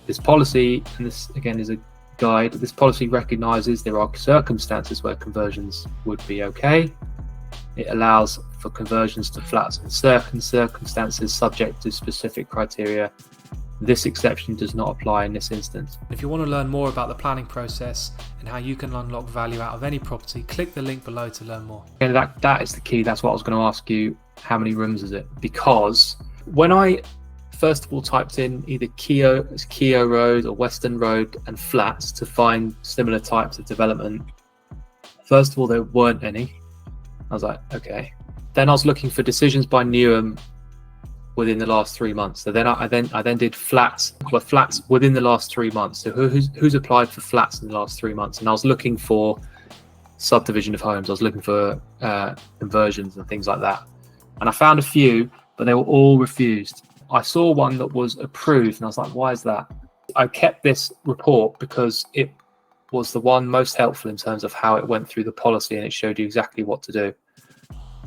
This policy, and this again is a guide, this policy recognises there are circumstances where conversions would be okay. It allows for conversions to flats in certain circumstances subject to specific criteria. This exception does not apply in this instance. If you want to learn more about the planning process and how you can unlock value out of any property, click the link below to learn more. And that is the key. That's what I was going to ask you. How many rooms is it? Because when I first of all typed in either Keogh Road or Western Road and flats to find similar types of development, first of all, there weren't any. I was like, okay. Then I was looking for decisions by Newham within the last 3 months. So then I did flats within the last 3 months. So who's applied for flats in the last 3 months? And I was looking for subdivision of homes. I was looking for conversions and things like that. And I found a few, but they were all refused. I saw one that was approved and I was like, why is that? I kept this report because it was the one most helpful in terms of how it went through the policy and it showed you exactly what to do.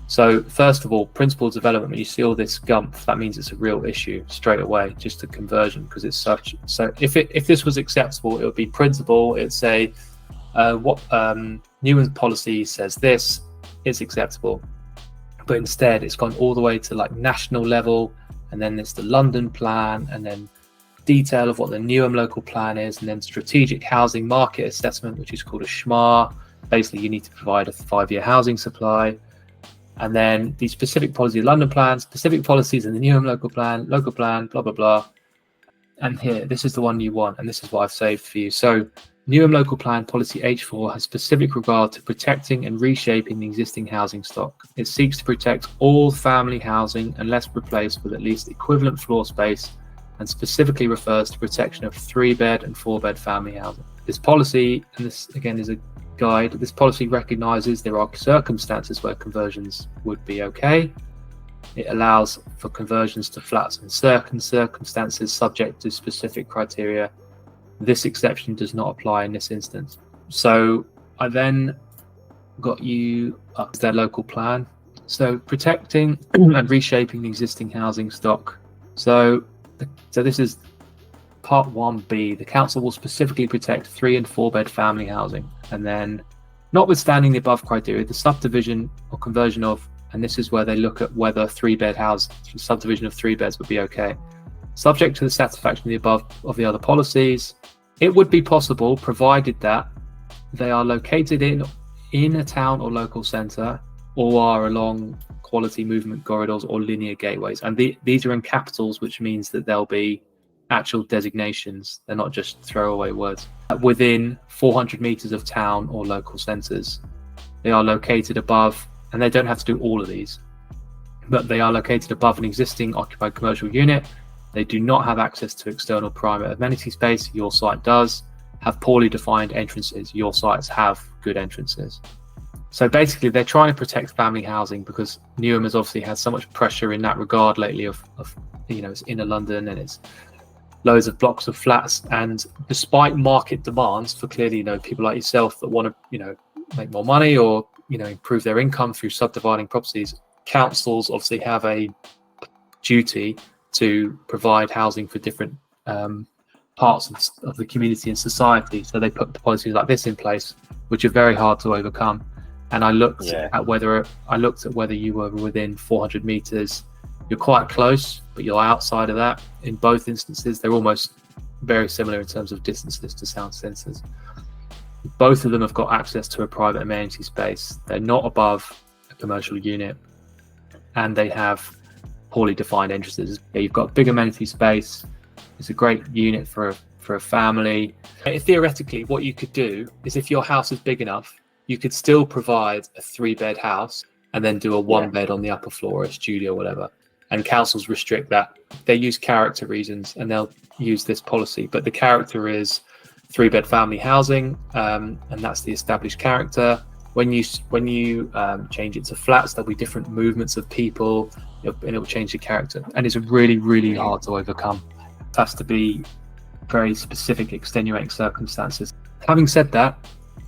So first of all, principal development, when you see all this gumph, that means it's a real issue straight away, just a conversion, because it's such. So if this was acceptable, it would be principal. It'd say what Newham's policy says this, it's acceptable. But instead it's gone all the way to like national level, and then there's the London plan, and then detail of what the Newham local plan is, and then strategic housing market assessment, which is called a SHMAR. Basically, you need to provide a 5-year housing supply. And then the specific policy London plan, specific policies in the Newham local plan, blah, blah, blah. And here, this is the one you want, and this is what I've saved for you. So Newham local plan policy H4 has specific regard to protecting and reshaping the existing housing stock. It seeks to protect all family housing unless replaced with at least equivalent floor space, and specifically refers to protection of 3-bed and 4-bed family housing. This policy, and this again is a guide, this policy recognises there are circumstances where conversions would be okay. It allows for conversions to flats in certain circumstances subject to specific criteria. This exception does not apply in this instance. So I then got you up to their local plan. So protecting and reshaping the existing housing stock. So this is part 1B. The council will specifically protect 3- and 4-bed family housing. And then, notwithstanding the above criteria, the subdivision or conversion of, and this is where they look at whether 3-bed house, subdivision of 3 beds would be okay. Subject to the satisfaction of the above of the other policies, it would be possible provided that they are located in a town or local centre, or are along quality movement corridors or linear gateways. And these are in capitals, which means that they'll be actual designations. They're not just throwaway words. Within 400 meters of town or local centres. They are located above, and they don't have to do all of these, but they are located above an existing occupied commercial unit. They do not have access to external private amenity space. Your site does. Have poorly defined entrances. Your sites have good entrances. So basically, they're trying to protect family housing because Newham has obviously had so much pressure in that regard lately of it's inner London and it's loads of blocks of flats. And despite market demands for clearly, people like yourself that want to, make more money or, improve their income through subdividing properties, councils obviously have a duty to provide housing for different parts of the community and society. So they put policies like this in place, which are very hard to overcome. And I looked at whether you were within 400 meters. You're quite close, but you're outside of that. In both instances, they're almost very similar in terms of distances to sound sensors. Both of them have got access to a private amenity space. They're not above a commercial unit, and they have poorly defined entrances. You've got big amenity space. It's a great unit for a family. Theoretically, what you could do is, if your house is big enough, you could still provide a 3-bed house and then do a 1-bed on the upper floor, a studio, whatever. And councils restrict that. They use character reasons and they'll use this policy. But the character is 3-bed family housing, and that's the established character. When you change it to flats, there'll be different movements of people, and it will change the character. And it's really, really hard to overcome. It has to be very specific, extenuating circumstances. Having said that,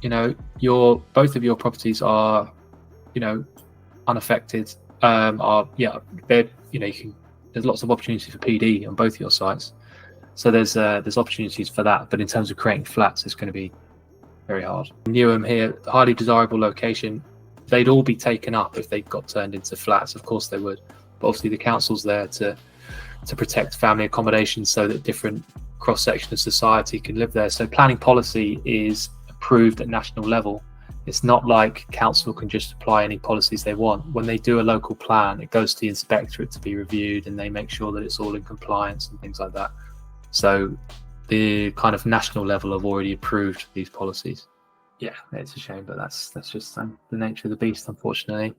both of your properties are, unaffected. There's lots of opportunity for PD on both your sites. So there's opportunities for that, but in terms of creating flats, it's going to be very hard. Newham here, highly desirable location. They'd all be taken up if they got turned into flats. Of course they would, but obviously the council's there to protect family accommodation so that different cross-section of society can live there. So planning policy is approved at national level. It's not like council can just apply any policies they want. When they do a local plan, it goes to the inspectorate to be reviewed, and they make sure that it's all in compliance and things like that. So the kind of national level have already approved these policies. Yeah, it's a shame, but that's just the nature of the beast, unfortunately.